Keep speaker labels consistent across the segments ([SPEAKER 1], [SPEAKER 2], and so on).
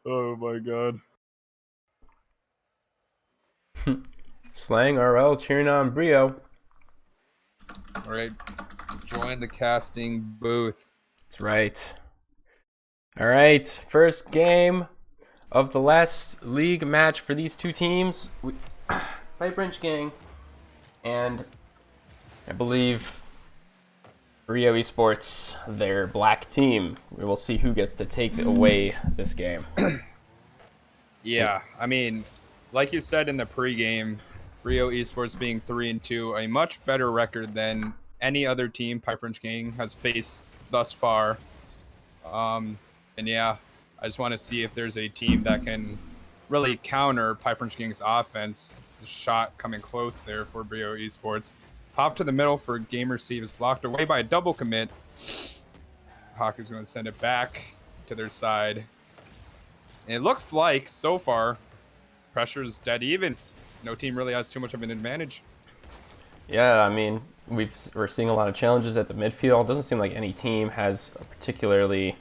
[SPEAKER 1] Oh my god.
[SPEAKER 2] Slang RL cheering on Brio.
[SPEAKER 1] All right, join the casting booth.
[SPEAKER 2] That's right. All right, first game of the last league match for these two teams. Pipe Wrench Gang and I believe Brio Esports, their black team. We will see who gets to take away this game.
[SPEAKER 1] Yeah, I mean, like you said in the pregame, Brio Esports being 3-2, a much better record than any other team Pipe Gang has faced thus far. And yeah, I just want to see if there's a team that can really counter Pipe Gang's offense. The shot coming close there for Brio Esports. Pop to the middle for Gamer Steve is blocked away by a double commit. Hawk is going to send it back to their side. And it looks like, so far, pressure's dead even. No team really has too much of an advantage.
[SPEAKER 2] Yeah, I mean, we're seeing a lot of challenges at the midfield. It doesn't seem like any team has a particularly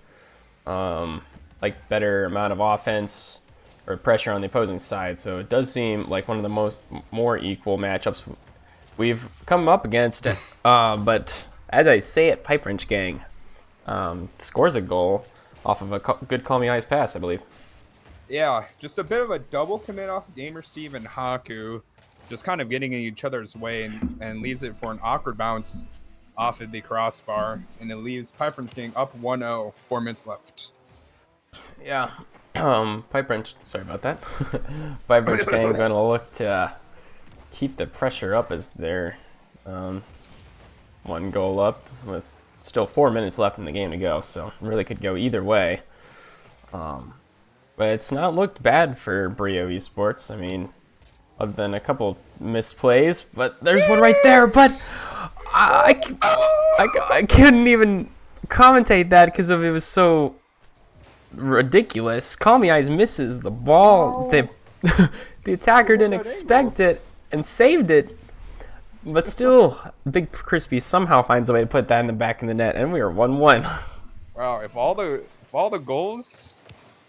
[SPEAKER 2] better amount of offense or pressure on the opposing side. So it does seem like one of the more equal matchups we've come up against. But as I say it, Pipe Wrench Gang scores a goal off of a good Call Me Eyes pass, I believe.
[SPEAKER 1] Yeah, just a bit of a double commit off Gamer Steve and Haku, just kind of getting in each other's way and leaves it for an awkward bounce off of the crossbar, and it leaves Piper King up 1-0, 4 minutes left.
[SPEAKER 2] Yeah. Pipe Wrench, sorry about that. Pipe Wrench Gang going to look to keep the pressure up as they're one goal up with still 4 minutes left in the game to go, so really could go either way. But it's not looked bad for Brio Esports. I mean, other than a couple misplays, but there's one right there. But I couldn't even commentate that because of it was so ridiculous. Call Me Eyes misses the ball. The attacker didn't expect it and saved it. But still, Big Crispy somehow finds a way to put that in the back of the net, and we are 1-1.
[SPEAKER 1] Wow, if all the goals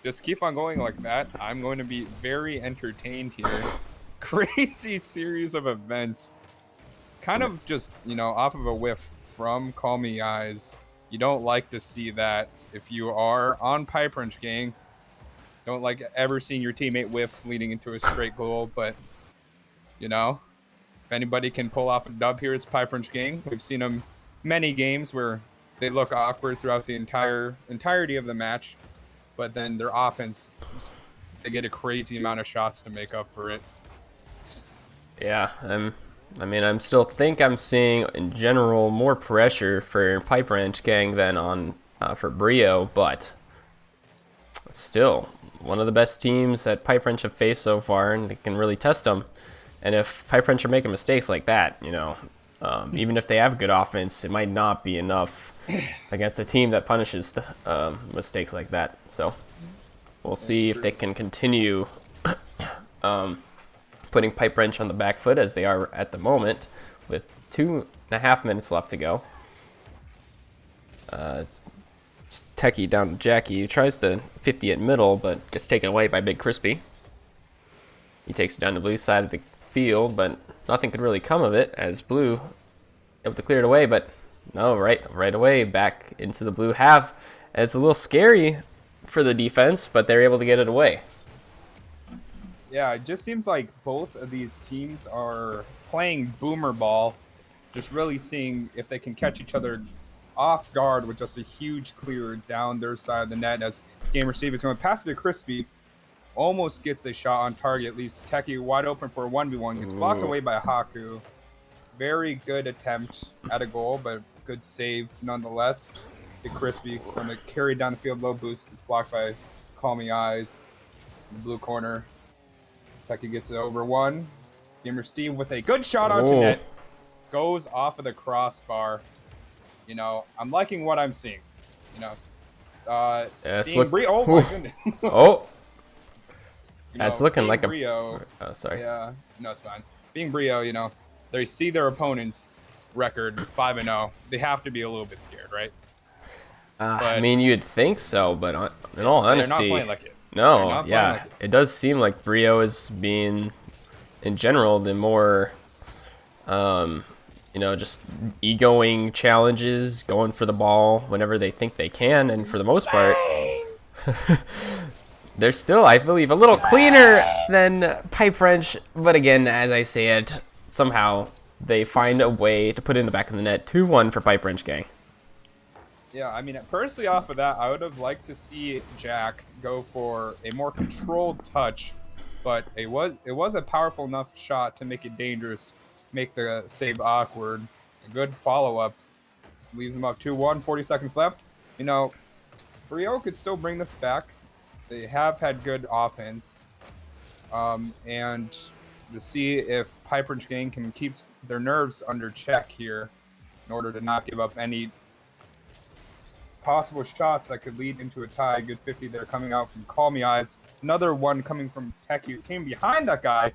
[SPEAKER 1] just keep on going like that, I'm going to be very entertained here. Crazy series of events. Kind of just, off of a whiff from Call Me Eyes. You don't like to see that if you are on Pipe Wrench Gang. Don't like ever seeing your teammate whiff leading into a straight goal, but, if anybody can pull off a dub here, it's Pipe Wrench Gang. We've seen them many games where they look awkward throughout the entirety of the match, but then their offense, they get a crazy amount of shots to make up for it.
[SPEAKER 2] Yeah, I still think I'm seeing in general more pressure for Pipe Wrench Gang than on for Brio, but still one of the best teams that Pipe Wrench have faced so far, and they can really test them. And if Pipe Wrench are making mistakes like that, even if they have good offense, it might not be enough against a team that punishes mistakes like that. So we'll see if they can continue putting Pipe Wrench on the back foot as they are at the moment with 2.5 minutes left to go. Techie down to Jackie, who tries to 50 at middle, but gets taken away by Big Crispy. He takes it down the blue side of the field, but nothing could really come of it as Blue able to clear it away, but no, right away back into the blue half. And it's a little scary for the defense, but they're able to get it away.
[SPEAKER 1] Yeah, it just seems like both of these teams are playing boomer ball, just really seeing if they can catch each other off guard with just a huge clear down their side of the net as Gamer Steve is going to pass it to Crispy. Almost gets the shot on target, leaves Techie wide open for a 1v1. Gets blocked away by Haku. Very good attempt at a goal, but good save nonetheless. Big Crispy going to carry down the field, low boost. It's blocked by Call Me Eyes in the blue corner. Techie gets it over one. Gamer Steve with a good shot onto net. Goes off of the crossbar. I'm liking what I'm seeing.
[SPEAKER 2] Oh
[SPEAKER 1] my goodness.
[SPEAKER 2] Oh. That's looking like
[SPEAKER 1] Brio,
[SPEAKER 2] oh, sorry.
[SPEAKER 1] Yeah, no, it's fine. Being Brio, they see their opponent's record 5-0. They have to be a little bit scared, right?
[SPEAKER 2] I mean,
[SPEAKER 1] but
[SPEAKER 2] you'd think so, but in all
[SPEAKER 1] they're not
[SPEAKER 2] honesty,
[SPEAKER 1] playing like it. They're
[SPEAKER 2] no.
[SPEAKER 1] not playing
[SPEAKER 2] Yeah,
[SPEAKER 1] like it.
[SPEAKER 2] it does seem like Brio is being, in general, the more, just egoing challenges, going for the ball whenever they think they can, and for the most part, they're still, I believe, a little cleaner than Pipe Wrench. But again, as I say it, somehow they find a way to put it in the back of the net. 2-1 for Pipe Wrench Gang.
[SPEAKER 1] Yeah, I mean, personally, off of that, I would have liked to see Jack go for a more controlled touch, but it was a powerful enough shot to make it dangerous, make the save awkward. A good follow up, just leaves him up 2-1. 40 seconds left. You know, Brio could still bring this back. They have had good offense, and to see if Piper Gang can keep their nerves under check here in order to not give up any possible shots that could lead into a tie. Good 50 there coming out from Call Me Eyes. Another one coming from Techie, who came behind that guy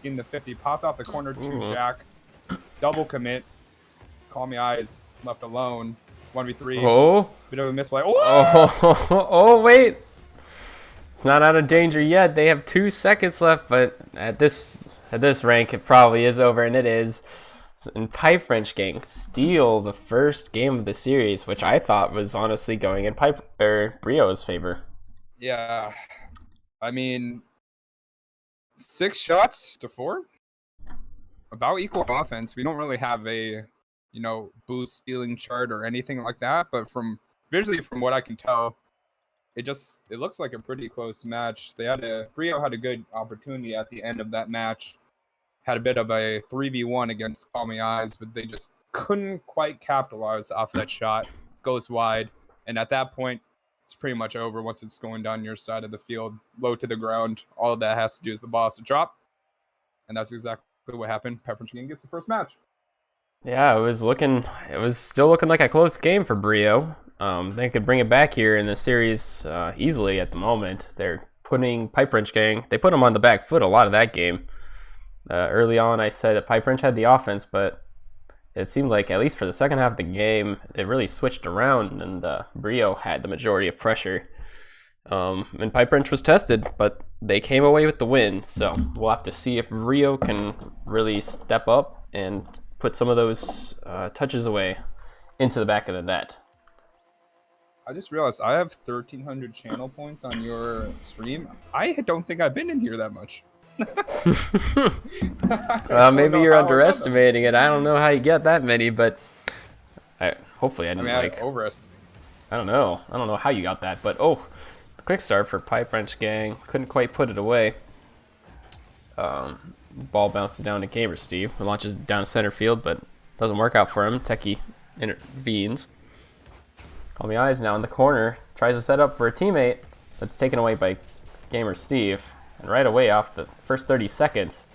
[SPEAKER 1] in the 50, popped off the corner to Jack. Double commit. Call Me Eyes left alone. 1v3.
[SPEAKER 2] Oh.
[SPEAKER 1] Bit of a misplay.
[SPEAKER 2] Oh, wait. It's not out of danger yet. They have 2 seconds left, but at this rank, it probably is over, and it is. And Pipe Wrench Gang steal the first game of the series, which I thought was honestly going in Brio's favor.
[SPEAKER 1] Yeah. I mean, 6 shots to 4? About equal offense. We don't really have a, boost stealing chart or anything like that, but visually from what I can tell, it looks like a pretty close match. Brio had a good opportunity at the end of that match. Had a bit of a 3v1 against Call Me Eyes, but they just couldn't quite capitalize off that shot. Goes wide, and at that point, it's pretty much over once it's going down your side of the field, low to the ground. All that has to do is the ball has to drop, and that's exactly what happened. Pepper Chicken gets the first match.
[SPEAKER 2] Yeah, it was still looking like a close game for Brio. They could bring it back here in the series easily at the moment. They're putting Pipe Wrench Gang, they put them on the back foot a lot of that game. Early on, I said that Pipe Wrench had the offense, but it seemed like, at least for the second half of the game, it really switched around, and Brio had the majority of pressure. And Pipe Wrench was tested, but they came away with the win, so we'll have to see if Brio can really step up and put some of those touches away into the back of the net.
[SPEAKER 1] I just realized I have 1,300 channel points on your stream. I don't think I've been in here that much.
[SPEAKER 2] Well, maybe you're underestimating it. I don't know how you get that many, but hopefully I didn't
[SPEAKER 1] I overestimated.
[SPEAKER 2] I don't know how you got that, but quick start for Pipe Wrench Gang. Couldn't quite put it away. Ball bounces down to Gamer Steve, who launches down center field, but doesn't work out for him. Techie intervenes. Call Me Eyes now in the corner, tries to set up for a teammate, but it's taken away by Gamer Steve. And right away, off the first 30 seconds,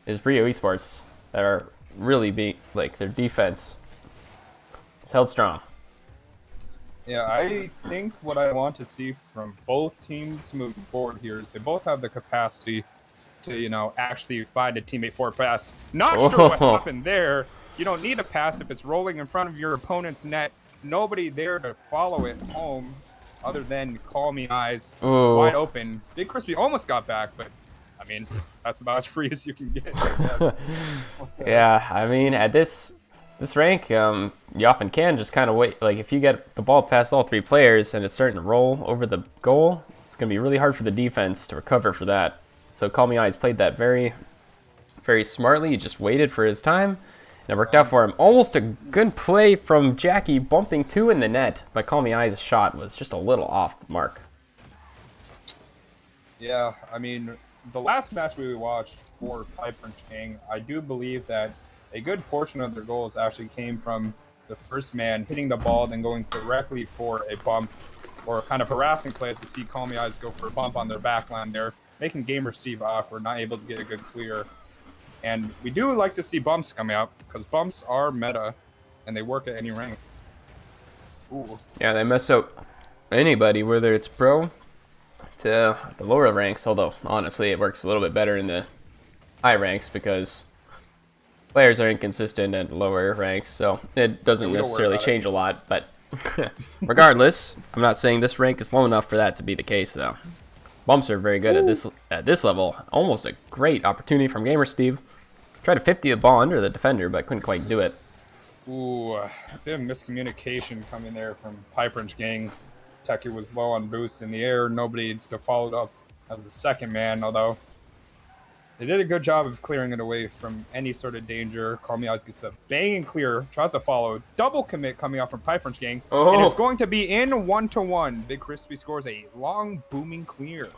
[SPEAKER 2] is Brio Esports that are really their defense is held strong.
[SPEAKER 1] Yeah, I think what I want to see from both teams moving forward here is they both have the capacity to, actually find a teammate for a pass. Not sure what happened there. You don't need a pass if it's rolling in front of your opponent's net. Nobody there to follow it home other than Call Me Eyes.
[SPEAKER 2] Ooh.
[SPEAKER 1] Wide open. Big Crispy almost got back, but, I mean, that's about as free as you can get.
[SPEAKER 2] Yeah, I mean, at this rank, you often can just kind of wait. Like, if you get the ball past all 3 players and it's starting to roll over the goal, it's going to be really hard for the defense to recover for that. So Call Me Eyes played that very, very smartly. He just waited for his time, and it worked out for him. Almost a good play from Jackie, bumping 2 in the net, but Call Me Eyes' shot was just a little off the mark.
[SPEAKER 1] Yeah, I mean, the last match we watched for Pipe Wrench Gang, I do believe that a good portion of their goals actually came from the first man hitting the ball, then going directly for a bump, or kind of harassing plays. We see Call Me Eyes go for a bump on their back line there, making Gamer Steve awkward, not able to get a good clear. And we do like to see bumps coming out, because bumps are meta, and they work at any rank. Ooh.
[SPEAKER 2] Yeah, they mess up anybody, whether it's pro to the lower ranks, although honestly it works a little bit better in the high ranks because players are inconsistent at lower ranks, so it doesn't necessarily change a lot, but Regardless, I'm not saying this rank is low enough for that to be the case, though. Bumps are very good at this level. Almost a great opportunity from Gamer Steve. Tried to 50 the ball under the defender, but couldn't quite do it.
[SPEAKER 1] Ooh, a bit of miscommunication coming there from PiPe gang. Techie was low on boost in the air. Nobody to follow it up as a second man, although they did a good job of clearing it away from any sort of danger. Call Me Eyes gets a banging clear, tries to follow. Double commit coming out from PiPe gang.
[SPEAKER 2] Oh.
[SPEAKER 1] And it's going to be in 1-1. Big Crispy scores a long, booming clear.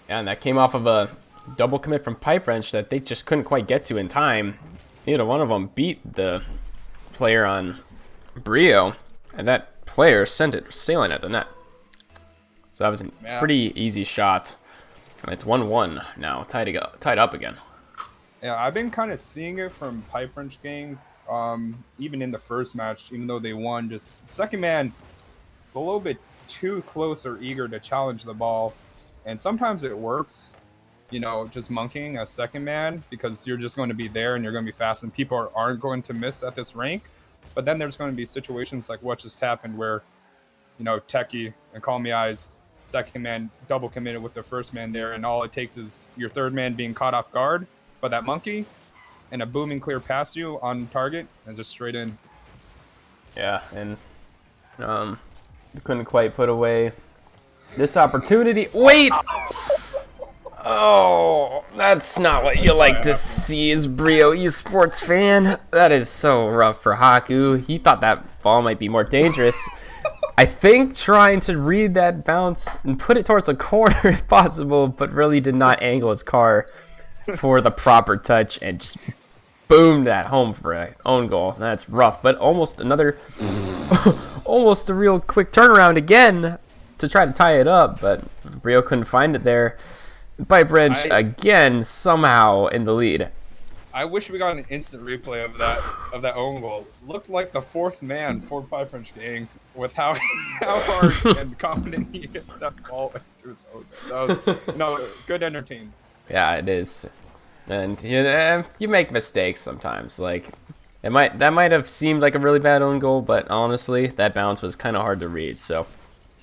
[SPEAKER 2] Yeah, and that came off of a double commit from PiPe that they just couldn't quite get to in time. Neither one of them beat the player on Brio, and that player sent it sailing at the net. So that was a pretty easy shot. And it's 1-1 now, tied up again.
[SPEAKER 1] Yeah, I've been kind of seeing it from PiPe gang, even in the first match, even though they won. Just second man, it's a little bit too close or eager to challenge the ball, and sometimes it works. You know, just monkeying as second man because you're just going to be there and you're going to be fast, and people aren't going to miss at this rank. But then there's going to be situations like what just happened where, you know, Techie and Call Me Eyes second man double committed with the first man there, and all it takes is your third man being caught off guard by that monkey and a booming clear past you on target and just straight in.
[SPEAKER 2] Yeah, and couldn't quite put away this opportunity. Wait! Oh, that's not what you like to see as Brio Esports fan. That is so rough for Haku. He thought that ball might be more dangerous. I think trying to read that bounce and put it towards the corner if possible, but really did not angle his car for the proper touch and just boomed that home for an own goal. That's rough, but almost another, almost a real quick turnaround again to try to tie it up, but Brio couldn't find it there. PiPe again somehow in the lead.
[SPEAKER 1] I wish we got an instant replay of that own goal. Looked like the fourth man for PiPe gang with how hard and confident he hit that ball into his own. No, good entertainment.
[SPEAKER 2] Yeah, it is, and you make mistakes sometimes. Like that might have seemed like a really bad own goal, but honestly, that bounce was kind of hard to read. So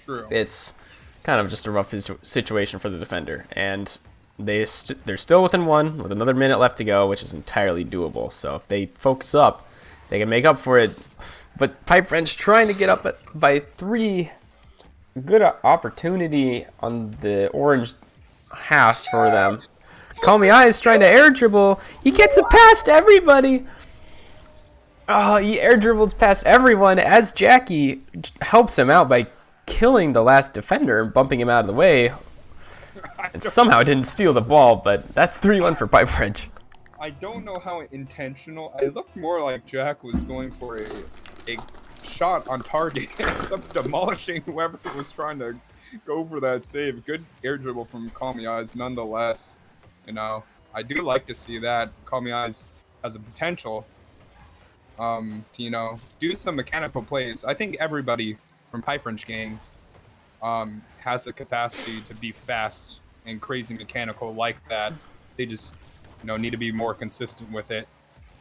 [SPEAKER 1] true.
[SPEAKER 2] It's kind of just a rough situation for the defender, and they're still within one with another minute left to go, which is entirely doable. So if they focus up, they can make up for it. But PiPe trying to get up by 3. Good opportunity on the orange half for them. Call Me Eyes trying to air dribble. He gets it past everybody. Oh, he air dribbles past everyone as Jackie helps him out by killing the last defender and bumping him out of the way. And somehow didn't steal the ball, but that's 3-1 for PiPe.
[SPEAKER 1] I don't know how intentional. I looked more like Jack was going for a shot on target, except demolishing whoever was trying to go for that save. Good air dribble from Call Me Eyes, nonetheless. You know, I do like to see that. Call Me Eyes has a potential to, you know, do some mechanical plays. I think everybody from PiPe gang has the capacity to be fast and crazy mechanical like that. They just, you know, need to be more consistent with it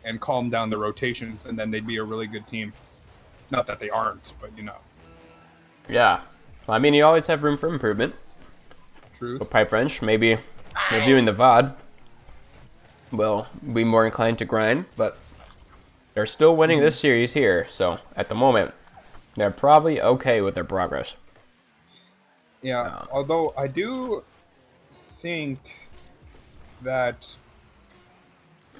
[SPEAKER 1] and calm down the rotations, and then they'd be a really good team. Not that they aren't, but you know.
[SPEAKER 2] Yeah, I mean, you always have room for improvement.
[SPEAKER 1] Truth.
[SPEAKER 2] But PiPe maybe reviewing the VOD will be more inclined to grind, but they're still winning this series here, so at the moment, they're probably okay with their progress.
[SPEAKER 1] Yeah, although I do think that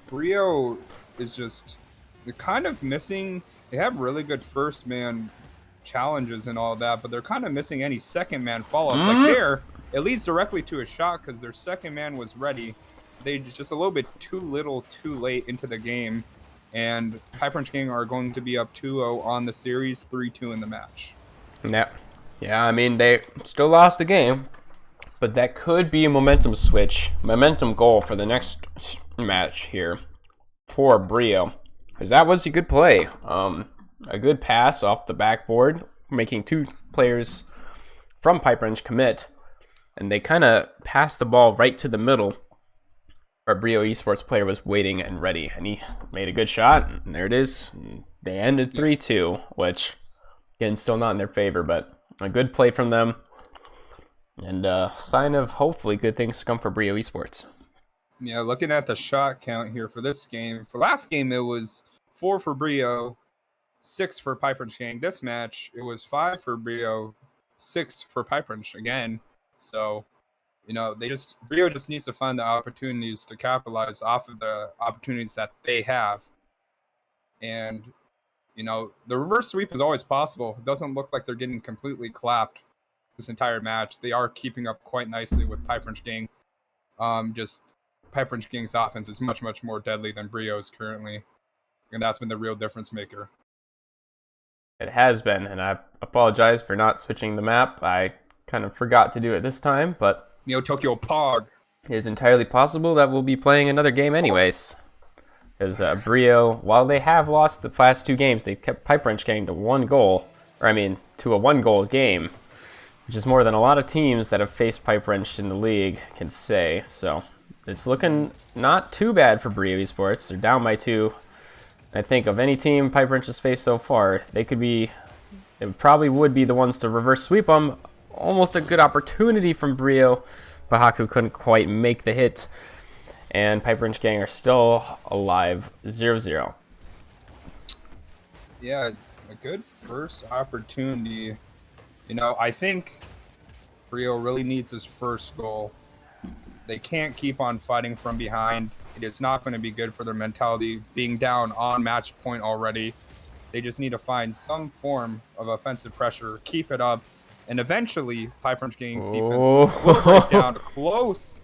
[SPEAKER 1] Brio is just, they're kind of missing, they have really good first man challenges and all that, but they're kind of missing any second man follow-up. Like there, it leads directly to a shot because their second man was ready. They just a little bit too little too late into the game, and PiPe gang are going to be up 2-0 on the series, 3-2 in the match.
[SPEAKER 2] Yeah, I mean, they still lost the game, but that could be a momentum switch, momentum goal for the next match here for Brio, because that was a good play. A good pass off the backboard, making 2 players from PiPe commit, and they kind of passed the ball right to the middle. Our Brio Esports player was waiting and ready, and he made a good shot, and there it is. They ended 3-2, which Again, still not in their favor, but a good play from them. And a sign of hopefully good things to come for Brio Esports.
[SPEAKER 1] Yeah, looking at the shot count here for this game. For last game, it was 4 for Brio, 6 for PiPe Gang. This match, it was 5 for Brio, 6 for PiPe again. So, Brio just needs to find the opportunities to capitalize off of the opportunities that they have. And, the reverse sweep is always possible. It doesn't look like they're getting completely clapped this entire match. They are keeping up quite nicely with PiPe Gang. Just PiPe Gang's offense is much, much more deadly than Brio's currently. And that's been the real difference maker.
[SPEAKER 2] It has been, and I apologize for not switching the map. I kind of forgot to do it this time, but
[SPEAKER 1] Neo Tokyo Pog.
[SPEAKER 2] It is entirely possible that we'll be playing another game anyways. Because Brio, while they have lost the last 2 games, they've kept PiPe Gang to 1 goal. To a 1-goal game. Which is more than a lot of teams that have faced PiPe in the league can say. So, it's looking not too bad for Brio Esports. They're down by 2. I think of any team PiPe has faced so far, they probably would be the ones to reverse sweep them. Almost a good opportunity from Brio, but Haku couldn't quite make the hit. And PiPe Gang are still alive, 0-0.
[SPEAKER 1] Yeah, a good first opportunity. I think Brio really needs his first goal. They can't keep on fighting from behind. It is not going to be good for their mentality being down on match point already. They just need to find some form of offensive pressure, keep it up, and eventually PiPe Gang's defense will break down. Close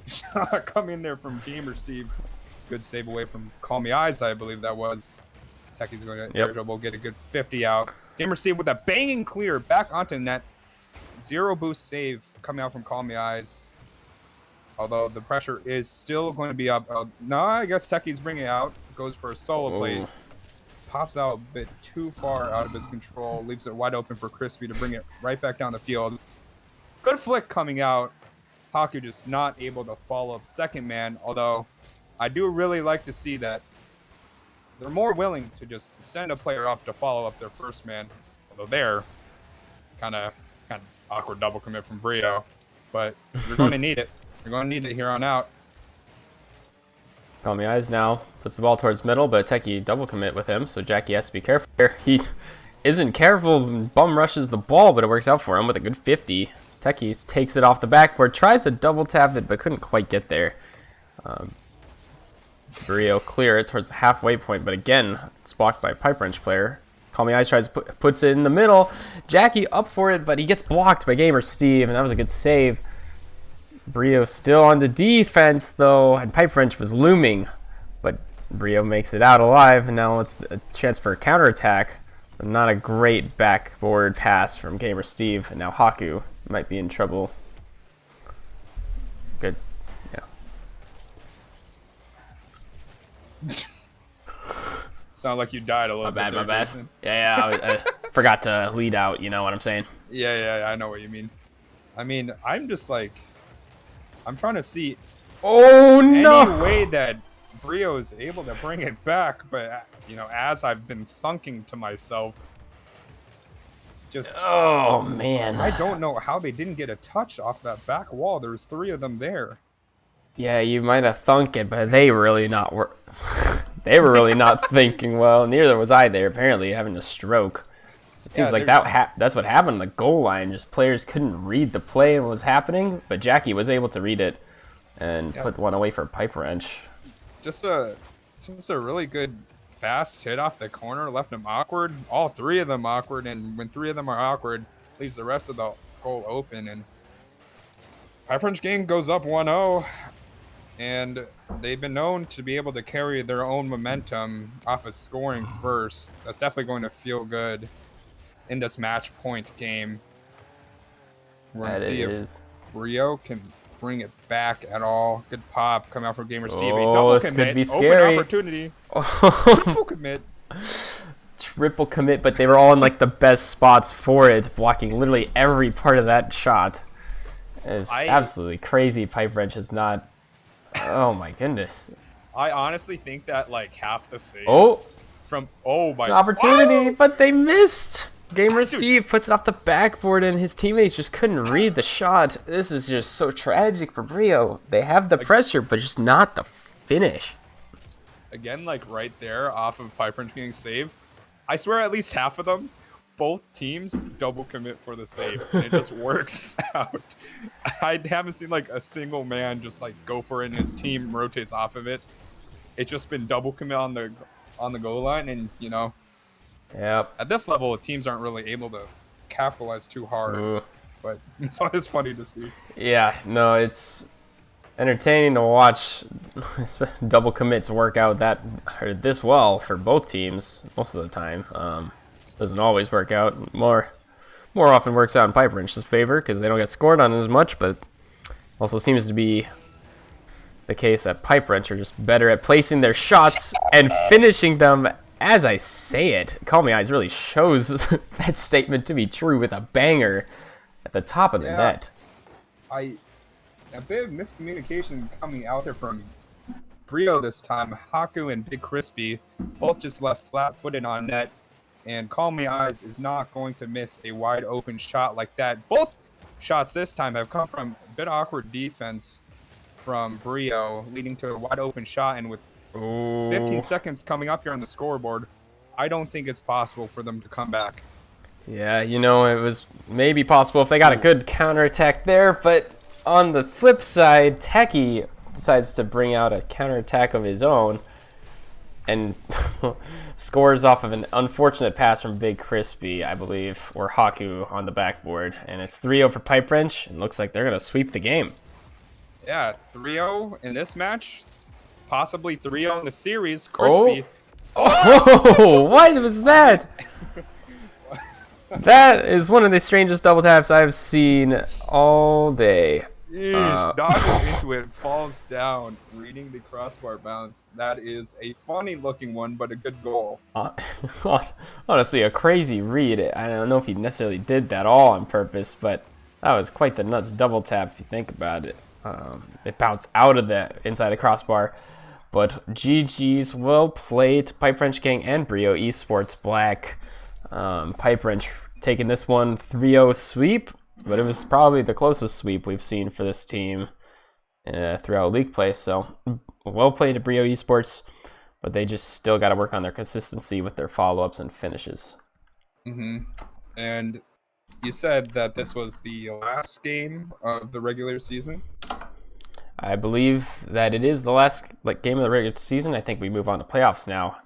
[SPEAKER 1] shot coming there from Gamer Steve. Good save away from Call Me Eyes, I believe that was. Techie's going to air dribble, get a good 50 out. Gamer Steve with a banging clear back onto net. 0 boost save coming out from Call Me Eyes. Although the pressure is still going to be up. No, I guess Techie's bringing it out. Goes for a solo plate. Pops out a bit too far out of his control. Leaves it wide open for Crispy to bring it right back down the field. Good flick coming out. Haku just not able to follow up second man. Although I do really like to see that they're more willing to just send a player up to follow up their first man. Although they're kind of awkward double commit from Brio. But you're going to need it. You're going to need it here on out.
[SPEAKER 2] Call Me Eyes now puts the ball towards middle, but Techie double commit with him, so Jackie has to be careful here. He isn't careful and bum rushes the ball, but it works out for him with a good 50. Techie takes it off the backboard, tries to double tap it, but couldn't quite get there. Brio clear it towards the halfway point, but again, it's blocked by a PiPe player. Call Me Eyes puts it in the middle. Jackie up for it, but he gets blocked by Gamer Steve, and that was a good save. Brio still on the defense, though, and PiPe was looming. But Brio makes it out alive, and now it's a chance for a counterattack. But not a great backboard pass from Gamer Steve, and now Haku might be in trouble. Good, yeah.
[SPEAKER 1] Sound like you died a little bit.
[SPEAKER 2] My bad. Yeah, I forgot to lead out, you know what I'm saying?
[SPEAKER 1] Yeah, I know what you mean. I mean, I'm trying to see
[SPEAKER 2] any
[SPEAKER 1] way that Brio is able to bring it back, but as I've been thinking to myself,
[SPEAKER 2] oh man,
[SPEAKER 1] I don't know how they didn't get a touch off that back wall. There's 3 of them there.
[SPEAKER 2] Yeah, you might have thunk it, but they were really not they were really not thinking well. Neither was I there, apparently having a stroke. It seems like that's what happened on the goal line. Just players couldn't read the play and what was happening, but Jackie was able to read it and put one away for PiPe.
[SPEAKER 1] Just a really good fast hit off the corner, left them awkward. All 3 of them awkward, and when 3 of them are awkward, leaves the rest of the goal open. And PiPe Gang goes up 1-0, and they've been known to be able to carry their own momentum off of scoring first. That's definitely going to feel good in this match point game. We're going to see if Brio can bring it back at all. Good pop coming out from Gamer Steve.
[SPEAKER 2] Oh, this could be scary.
[SPEAKER 1] Open opportunity. Triple commit.
[SPEAKER 2] Triple commit, but they were all in like the best spots for it, blocking literally every part of that shot. It's absolutely crazy. PiPe has not. Oh my goodness.
[SPEAKER 1] I honestly think that like half the saves from
[SPEAKER 2] it's an opportunity, but they missed. Gamer Steve puts it off the backboard and his teammates just couldn't read the shot. This is just so tragic for Brio. They have the pressure, but just not the finish.
[SPEAKER 1] Again, like right there off of PiPe getting saved. I swear at least half of them, both teams double commit for the save. And it just works out. I haven't seen like a single man just like go for it and his team rotates off of it. It's just been double commit on the goal line, and you know,
[SPEAKER 2] Yep.
[SPEAKER 1] at this level, teams aren't really able to capitalize too hard.
[SPEAKER 2] Ooh.
[SPEAKER 1] But it's always funny to see.
[SPEAKER 2] Yeah, no, it's entertaining to watch double commits work out this well for both teams most of the time. Doesn't always work out. More often works out in PiPe's favor because they don't get scored on as much, but also seems to be the case that PiPe are just better at placing their shots and finishing them as I say it. Call Me Eyes really shows that statement to be true with a banger at the top of the net.
[SPEAKER 1] A bit of miscommunication coming out there from Brio this time. Haku and Big Crispy both just left flat-footed on net, and Call Me Eyes is not going to miss a wide open shot like that. Both shots this time have come from a bit awkward defense from Brio, leading to a wide open shot, and with 15 seconds coming up here on the scoreboard, I don't think it's possible for them to come back.
[SPEAKER 2] Yeah, you know, it was maybe possible if they got a good counterattack there, but on the flip side, Techie decides to bring out a counterattack of his own and scores off of an unfortunate pass from Big Crispy, I believe, or Haku on the backboard. And it's 3-0 for Pipe Wrench, and looks like they're going to sweep the game.
[SPEAKER 1] Yeah, 3-0 in this match, possibly 3-0 in the series. Crispy.
[SPEAKER 2] Oh, what was that? That is one of the strangest double taps I've seen all day.
[SPEAKER 1] Dodges into it, falls down, reading the crossbar bounce. That is a funny looking one, but a good goal.
[SPEAKER 2] Honestly, a crazy read. I don't know if he necessarily did that all on purpose, but that was quite the nuts double tap if you think about it. It bounced out of the inside the crossbar. But GG's, well played to Pipe Wrench Gang and Brio Esports Black. Pipe Wrench taking this one 3-0 sweep, but it was probably the closest sweep we've seen for this team throughout league play. So well played to Brio Esports, but they just still got to work on their consistency with their follow-ups and finishes.
[SPEAKER 1] And you said that this was the last game of the regular season?
[SPEAKER 2] I believe that it is the last game of the regular season. I think we move on to playoffs now.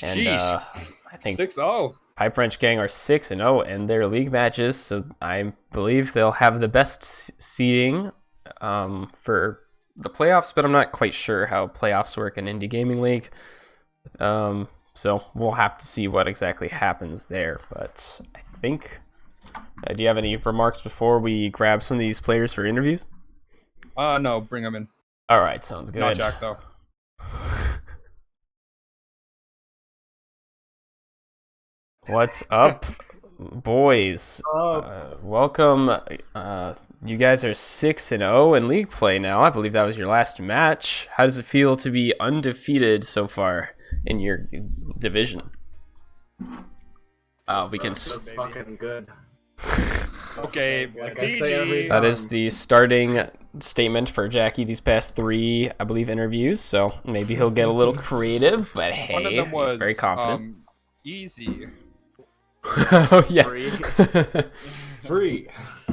[SPEAKER 2] And I think
[SPEAKER 1] 6-0.
[SPEAKER 2] Pipe Wrench Gang are 6-0 in their league matches, so I believe they'll have the best seeding for the playoffs, but I'm not quite sure how playoffs work in Indie Gaming League. So we'll have to see what exactly happens there. But I think, do you have any remarks before we grab some of these players for interviews?
[SPEAKER 1] No, bring them in.
[SPEAKER 2] All right, sounds good.
[SPEAKER 1] Not Jack, though.
[SPEAKER 2] What's up, boys? Welcome. You guys are 6-0 in league play now. I believe that was your last match. How does it feel to be undefeated so far in your division? We can.
[SPEAKER 3] That's fucking good.
[SPEAKER 1] Okay,
[SPEAKER 3] Like I say every
[SPEAKER 2] That is the starting statement for Jackie these past 3, I believe, interviews. So maybe he'll get a little creative, but hey,
[SPEAKER 1] one of them was
[SPEAKER 2] he's very confident.
[SPEAKER 1] Easy.
[SPEAKER 2] Oh yeah.
[SPEAKER 3] Free.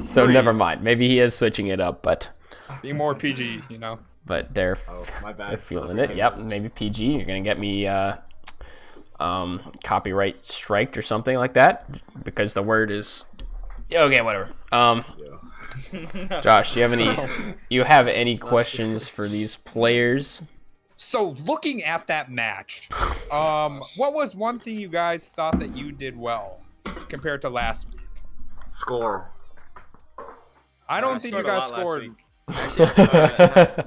[SPEAKER 2] So never mind. Maybe he is switching it up, but
[SPEAKER 1] Be more PG, you know.
[SPEAKER 2] But they're
[SPEAKER 3] My bad.
[SPEAKER 2] they're feeling it. Yep, maybe PG. You're gonna get me copyright striked or something like that because the word is okay. Whatever. Josh, do you have any questions for these players?
[SPEAKER 1] So looking at that match, what was one thing you guys thought that you did well compared to last week?
[SPEAKER 3] Score.
[SPEAKER 1] I don't think you guys scored.
[SPEAKER 4] Actually,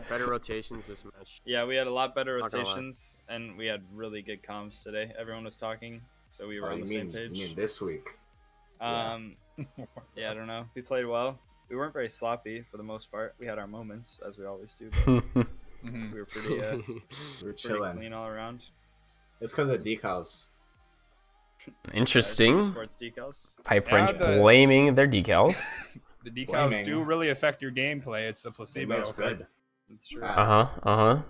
[SPEAKER 4] better rotations this match.
[SPEAKER 5] Yeah, we had a lot better
[SPEAKER 4] Not gonna lie.
[SPEAKER 5] rotations, and we had really good comms today. Everyone was talking, so we were on the same page.
[SPEAKER 3] You mean this week?
[SPEAKER 5] Yeah, I don't know. We played well. We weren't very sloppy for the most part. We had our moments, as we always do, but we were pretty,
[SPEAKER 3] We're
[SPEAKER 5] pretty
[SPEAKER 3] chilling.
[SPEAKER 5] clean all around.
[SPEAKER 3] It's because of decals.
[SPEAKER 2] Interesting.
[SPEAKER 5] Sports decals.
[SPEAKER 2] Pipe
[SPEAKER 1] Yeah,
[SPEAKER 2] Wrench
[SPEAKER 1] the-
[SPEAKER 2] blaming their decals.
[SPEAKER 1] The decals
[SPEAKER 3] Blaming.
[SPEAKER 1] do really affect your gameplay. It's a
[SPEAKER 3] They
[SPEAKER 1] placebo
[SPEAKER 3] made us
[SPEAKER 1] effect.
[SPEAKER 3] good.
[SPEAKER 5] That's true.
[SPEAKER 3] Fast.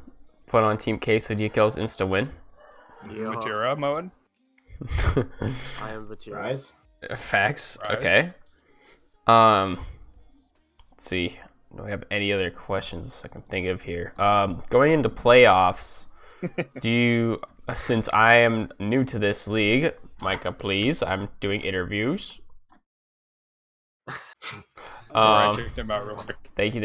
[SPEAKER 2] Put on Team K so decals insta win.
[SPEAKER 4] Yo,
[SPEAKER 1] Matura mode.
[SPEAKER 4] I am Vatira.
[SPEAKER 3] Rise.
[SPEAKER 2] Facts.
[SPEAKER 1] Rise.
[SPEAKER 2] Okay. Let's see. Do we have any other questions I can think of here? Going into playoffs, do you, since I am new to this league, Micah, please, I'm doing interviews.
[SPEAKER 1] I kicked him out real quick.
[SPEAKER 2] Thank you.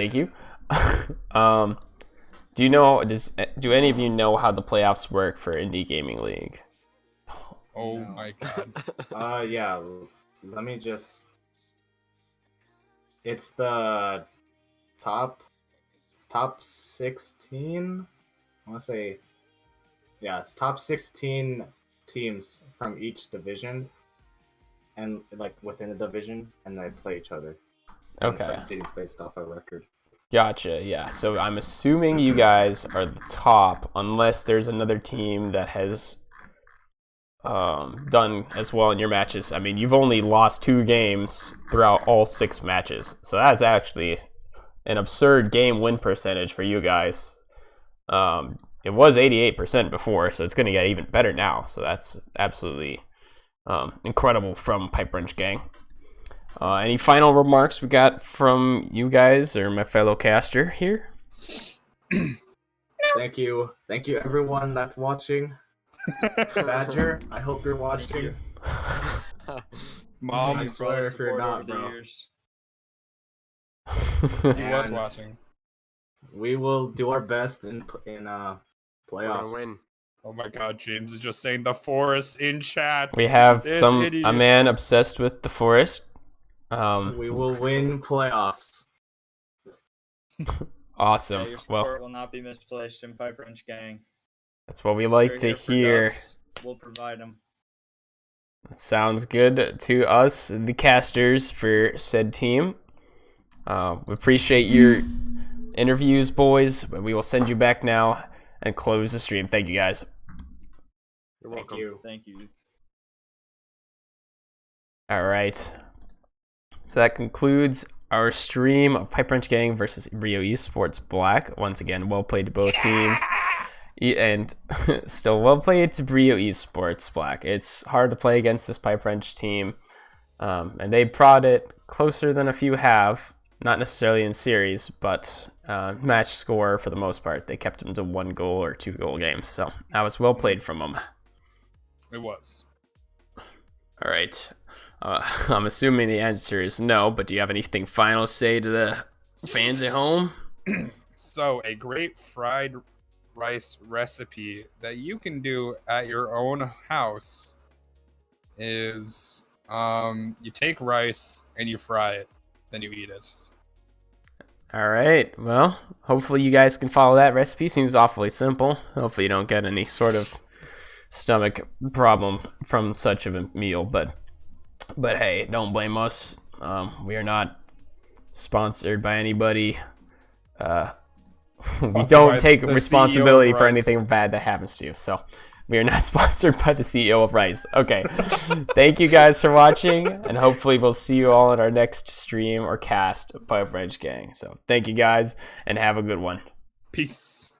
[SPEAKER 2] Do any of you know how the playoffs work for Indie Gaming League?
[SPEAKER 1] Oh
[SPEAKER 5] No.
[SPEAKER 1] my god.
[SPEAKER 3] Yeah. Let me just. It's the top. It's top 16. I want to say. Yeah, it's top 16 teams from each division, and like within the division, and they play each other. And
[SPEAKER 2] Okay.
[SPEAKER 3] Some seedings based off a record.
[SPEAKER 2] Gotcha, yeah. So I'm assuming you guys are the top, unless there's another team that has done as well in your matches. I mean, you've only lost 2 games throughout all 6 matches. So that's actually an absurd game win percentage for you guys. It was 88% before, so it's going to get even better now. So that's absolutely incredible from Pipe Wrench Gang. Any final remarks we got from you guys or my fellow caster here?
[SPEAKER 3] Thank you everyone that's watching. Badger, I hope you're watching.
[SPEAKER 1] Mom,
[SPEAKER 3] I swear if you're not, bro.
[SPEAKER 1] he was
[SPEAKER 3] And
[SPEAKER 1] watching.
[SPEAKER 3] we will do our best in
[SPEAKER 4] We're gonna
[SPEAKER 3] playoffs.
[SPEAKER 4] win.
[SPEAKER 1] Oh my god, James is just saying the forest in chat.
[SPEAKER 2] We have
[SPEAKER 1] This
[SPEAKER 2] a
[SPEAKER 1] idiot.
[SPEAKER 2] man obsessed with the forest.
[SPEAKER 3] We will win playoffs.
[SPEAKER 2] Awesome.
[SPEAKER 5] Yeah, your
[SPEAKER 2] Well,
[SPEAKER 5] support will not be misplaced in Pipe Wrench Gang.
[SPEAKER 2] that's what we like
[SPEAKER 5] We're
[SPEAKER 2] to
[SPEAKER 5] here for
[SPEAKER 2] hear.
[SPEAKER 5] dubs. We'll provide them.
[SPEAKER 2] Sounds good to us, the casters for said team. We appreciate your interviews, boys. We will send you back now and close the stream. Thank you, guys.
[SPEAKER 4] You're
[SPEAKER 3] Thank
[SPEAKER 4] welcome.
[SPEAKER 3] you.
[SPEAKER 5] Thank you.
[SPEAKER 2] All right. So that concludes our stream of Pipe Wrench Gang versus Brio Esports Black. Once again, well played to both teams. And still well played to Brio Esports Black. It's hard to play against this Pipe Wrench team. And they brought it closer than a few have. Not necessarily in series, but match score for the most part. They kept them to 1 goal or 2 goal games. So that was well played from them.
[SPEAKER 1] It was.
[SPEAKER 2] All right. I'm assuming the answer is no, but do you have anything final to say to the fans at home?
[SPEAKER 1] So, a great fried rice recipe that you can do at your own house is you take rice and you fry it, then you eat it.
[SPEAKER 2] All right. Well, hopefully you guys can follow that recipe. Seems awfully simple. Hopefully you don't get any sort of stomach problem from such a meal, but hey, don't blame us. We are not sponsored by anybody. We
[SPEAKER 1] by
[SPEAKER 2] don't take
[SPEAKER 1] the CEO
[SPEAKER 2] responsibility
[SPEAKER 1] of
[SPEAKER 2] for
[SPEAKER 1] Rice.
[SPEAKER 2] anything bad that happens to you. So we are not sponsored by the CEO of Rice. Okay. Thank you guys for watching, and hopefully we'll see you all in our next stream or cast of Pipe Wrench Gang. So thank you guys, and have a good one.
[SPEAKER 1] Peace.